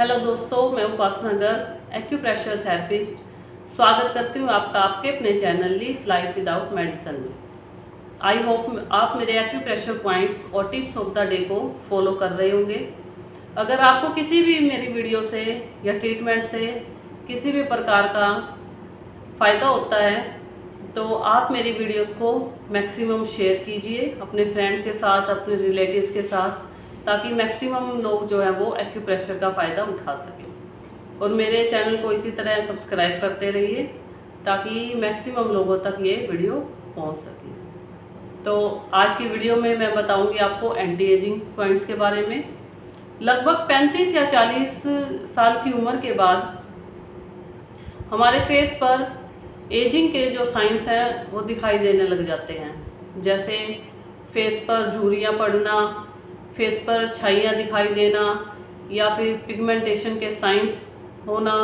Hello दोस्तों, मैं उपासना Garg acupressure therapist स्वागत करती हूँ आपका आपके अपने channel leaf life without medicine में। आई होप आप मेरे एक्यूप्रेशर पॉइंट्स और टिप्स ऑफ द डे को फॉलो कर रहे होंगे। अगर आपको किसी भी मेरी वीडियो से या ट्रीटमेंट से किसी भी प्रकार का फ़ायदा होता है तो आप मेरी वीडियोस को मैक्सिमम शेयर कीजिए अपने फ्रेंड्स के साथ, अपने रिलेटिव्स के साथ, ताकि मैक्सिमम लोग जो है वो एक्यूप्रेशर का फ़ायदा उठा सकें। और मेरे चैनल को इसी तरह सब्सक्राइब करते रहिए ताकि मैक्सिमम लोगों तक ये वीडियो पहुंच सके। तो आज की वीडियो में मैं बताऊंगी आपको एंटी एजिंग पॉइंट्स के बारे में। लगभग 35 या 40 साल की उम्र के बाद हमारे फेस पर एजिंग के जो साइंस हैं वो दिखाई देने लग जाते हैं, जैसे फेस पर झुर्रियाँ पड़ना, फेस पर छाइयाँ दिखाई देना, या फिर पिगमेंटेशन के साइंस होना,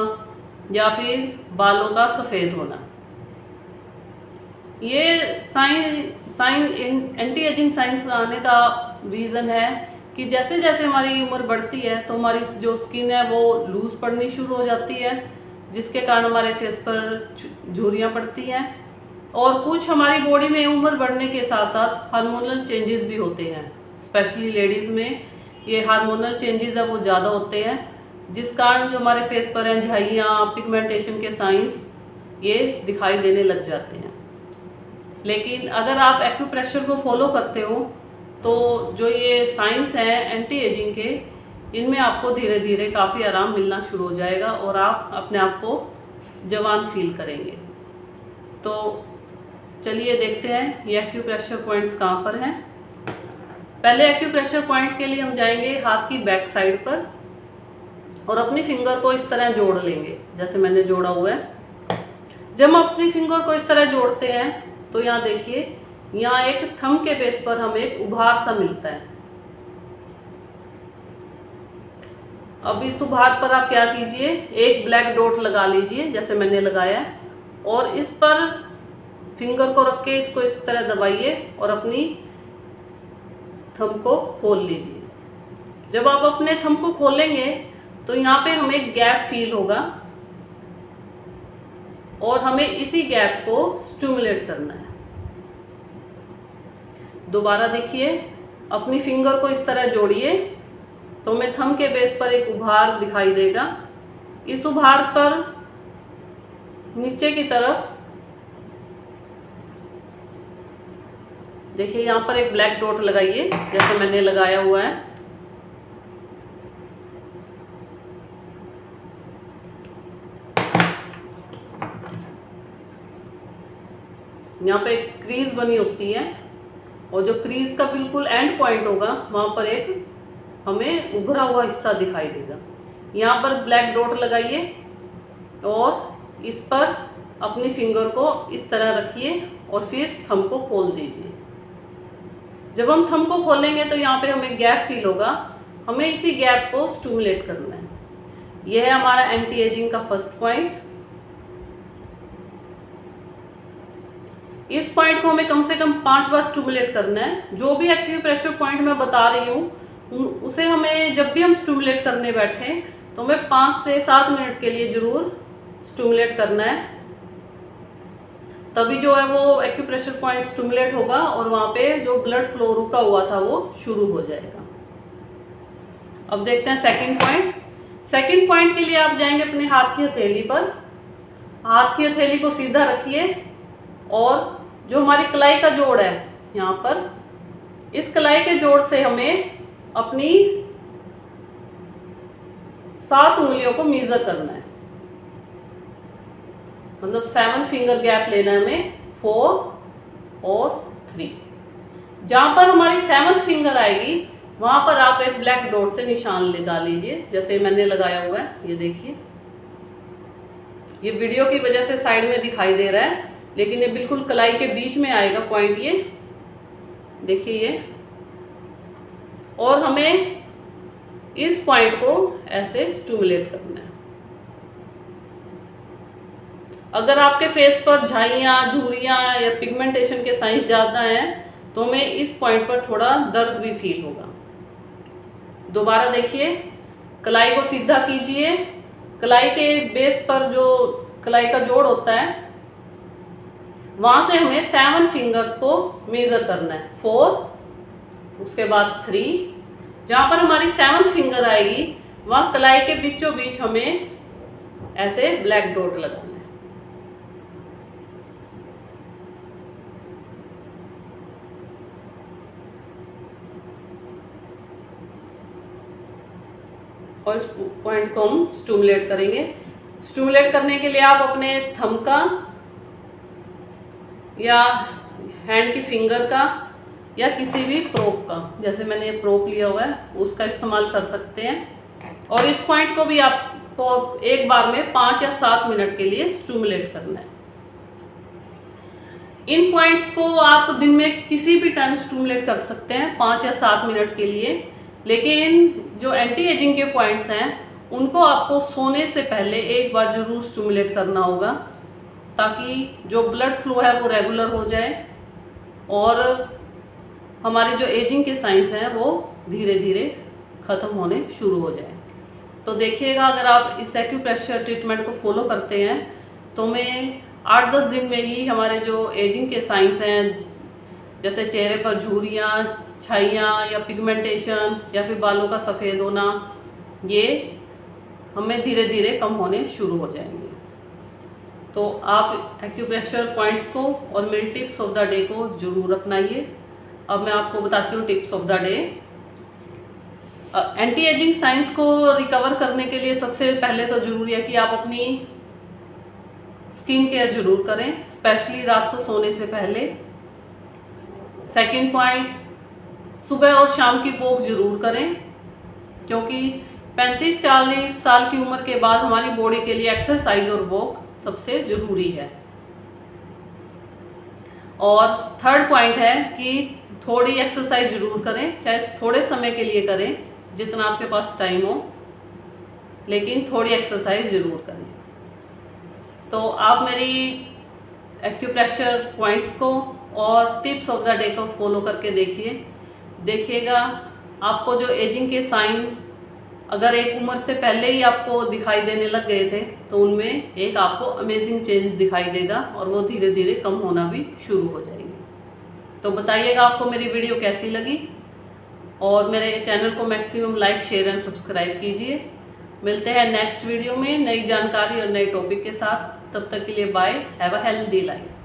या फिर बालों का सफ़ेद होना। ये एंटी एजिंग साइंस आने का रीज़न है कि जैसे जैसे हमारी उम्र बढ़ती है तो हमारी जो स्किन है वो लूज़ पड़नी शुरू हो जाती है, जिसके कारण हमारे फेस पर झुर्रियाँ पड़ती हैं। और कुछ हमारी बॉडी में उम्र बढ़ने के साथ साथ हार्मोनल चेंजेस भी होते हैं, स्पेशली लेडीज़ में ये हार्मोनल चेंजेस है वो ज़्यादा होते हैं, जिस कारण जो हमारे फेस पर हैं झाइयाँ, पिगमेंटेशन के साइंस ये दिखाई देने लग जाते हैं। लेकिन अगर आप एक्यूप्रेशर को फॉलो करते हो तो जो ये साइंस है एंटी एजिंग के, इनमें आपको धीरे धीरे काफ़ी आराम मिलना शुरू हो जाएगा और आप अपने आप को जवान फील करेंगे। तो चलिए देखते हैं ये एक्यूप्रेशर पॉइंट्स कहाँ पर हैं। पहले एक्यूप्रेशर पॉइंट के लिए हम जाएंगे हाथ की बैक साइड पर और अपनी फिंगर को इस तरह जोड़ लेंगे जैसे मैंने जोड़ा हुआ है। जब हम अपनी फिंगर को इस तरह जोड़ते हैं तो यहाँ देखिए, यहाँ एक थंब के बेस पर हमें एक उभार सा मिलता है। अब इस उभार पर आप क्या कीजिए, एक ब्लैक डॉट लगा लीजिए जैसे मैंने लगाया है, और इस पर फिंगर को रख के इसको इस तरह दबाइए और अपनी थंब को खोल लीजिए। जब आप अपने थंब को खोलेंगे तो यहाँ पे हमें एक गैप फील होगा और हमें इसी गैप को स्टिमुलेट करना है। दोबारा देखिए, अपनी फिंगर को इस तरह जोड़िए तो हमें थंब के बेस पर एक उभार दिखाई देगा। इस उभार पर नीचे की तरफ देखिए, यहाँ पर एक ब्लैक डॉट लगाइए जैसे मैंने लगाया हुआ है। यहाँ पे एक क्रीज बनी होती है और जो क्रीज का बिल्कुल एंड पॉइंट होगा वहाँ पर एक हमें उभरा हुआ हिस्सा दिखाई देगा। यहाँ पर ब्लैक डॉट लगाइए और इस पर अपनी फिंगर को इस तरह रखिए और फिर थंब को खोल दीजिए। जब हम थंब को खोलेंगे तो यहाँ पे हमें गैप फील होगा, हमें इसी गैप को स्टिमुलेट करना है। यह है हमारा एंटी एजिंग का फर्स्ट पॉइंट। इस पॉइंट को हमें कम से कम 5 बार स्टिमुलेट करना है। जो भी एक्यूप्रेशर पॉइंट मैं बता रही हूँ उसे हमें जब भी हम स्टिमुलेट करने बैठें तो हमें 5 से 7 मिनट के लिए ज़रूर स्टिमुलेट करना है, तभी जो है वो एक्यूप्रेशर पॉइंट स्टिमुलेट होगा और वहाँ पे जो ब्लड फ्लो रुका हुआ था वो शुरू हो जाएगा। अब देखते हैं सेकंड पॉइंट। सेकंड पॉइंट के लिए आप जाएंगे अपने हाथ की हथेली पर। हाथ की हथेली को सीधा रखिए और जो हमारी कलाई का जोड़ है यहाँ पर, इस कलाई के जोड़ से हमें अपनी 7 उंगलियों को मेजर करना है, मतलब 7 फिंगर गैप लेना है हमें, 4 और 3। जहाँ पर हमारी 7th फिंगर आएगी वहाँ पर आप एक ब्लैक डॉट से निशान डाल लीजिए जैसे मैंने लगाया हुआ है। ये देखिए, ये वीडियो की वजह से साइड में दिखाई दे रहा है, लेकिन ये बिल्कुल कलाई के बीच में आएगा पॉइंट। ये देखिए ये, और हमें इस पॉइंट को ऐसे स्टिमुलेट करना है। अगर आपके फेस पर झाइयाँ, झुर्रियाँ या पिगमेंटेशन के साइंस ज़्यादा हैं तो हमें इस पॉइंट पर थोड़ा दर्द भी फील होगा। दोबारा देखिए, कलाई को सीधा कीजिए। कलाई के बेस पर जो कलाई का जोड़ होता है वहां से हमें 7 फिंगर्स को मेजर करना है। 4, उसके बाद 3, जहां पर हमारी 7th फिंगर आएगी वहां कलाई के बीचों बीच हमें ऐसे ब्लैक डॉट लगाना है। और इस पॉइंट को हम स्टिमुलेट करेंगे। स्टिमुलेट करने के लिए आप अपने थंब का या हैंड की फिंगर का या किसी भी प्रोप का, जैसे मैंने ये प्रोप लिया हुआ है, उसका इस्तेमाल कर सकते हैं। और इस पॉइंट को भी आपको एक बार में 5 या 7 मिनट के लिए स्टिमुलेट करना है। इन पॉइंट्स को आप दिन में किसी भी टाइम स्टिमुलेट कर सकते हैं 5 या 7 मिनट के लिए, लेकिन जो एंटी एजिंग के पॉइंट्स हैं उनको आपको सोने से पहले एक बार जरूर स्टिमुलेट करना होगा, ताकि जो ब्लड फ्लो है वो रेगुलर हो जाए और हमारे जो एजिंग के साइंस हैं वो धीरे धीरे ख़त्म होने शुरू हो जाए। तो देखिएगा, अगर आप इस एक्यूप्रेशर ट्रीटमेंट को फॉलो करते हैं तो मैं 8-10 दिन में ही हमारे जो एजिंग के साइंस हैं, जैसे चेहरे पर झुर्रियाँ, छाइयाँ या पिगमेंटेशन या फिर बालों का सफ़ेद होना, ये हमें धीरे धीरे कम होने शुरू हो जाएंगे। तो आप एक्यूप्रेशर पॉइंट्स को और मेरी टिप्स ऑफ द डे को जरूर अपनाइए। अब मैं आपको बताती हूँ tips of the day. Anti ageing science को रिकवर करने के लिए सबसे पहले तो ज़रूरी है कि आप अपनी स्किन केयर जरूर करें, स्पेशली रात को सोने से पहले। सेकंड पॉइंट, सुबह और शाम की वॉक जरूर करें, क्योंकि 35-40 साल की उम्र के बाद हमारी बॉडी के लिए एक्सरसाइज और वॉक सबसे ज़रूरी है। और थर्ड पॉइंट है कि थोड़ी एक्सरसाइज जरूर करें, चाहे थोड़े समय के लिए करें, जितना आपके पास टाइम हो, लेकिन थोड़ी एक्सरसाइज जरूर करें। तो आप मेरी एक्यूप्रेशर पॉइंट्स को और टिप्स ऑफ द डे को फॉलो करके देखिएगा आपको जो एजिंग के साइन अगर एक उम्र से पहले ही आपको दिखाई देने लग गए थे तो उनमें एक आपको अमेजिंग चेंज दिखाई देगा और वो धीरे धीरे कम होना भी शुरू हो जाएगी। तो बताइएगा आपको मेरी वीडियो कैसी लगी, और मेरे चैनल को maximum like, share and subscribe कीजिए। मिलते हैं नेक्स्ट वीडियो में नई जानकारी और नए टॉपिक के साथ। तब तक के लिए bye. Have a healthy life.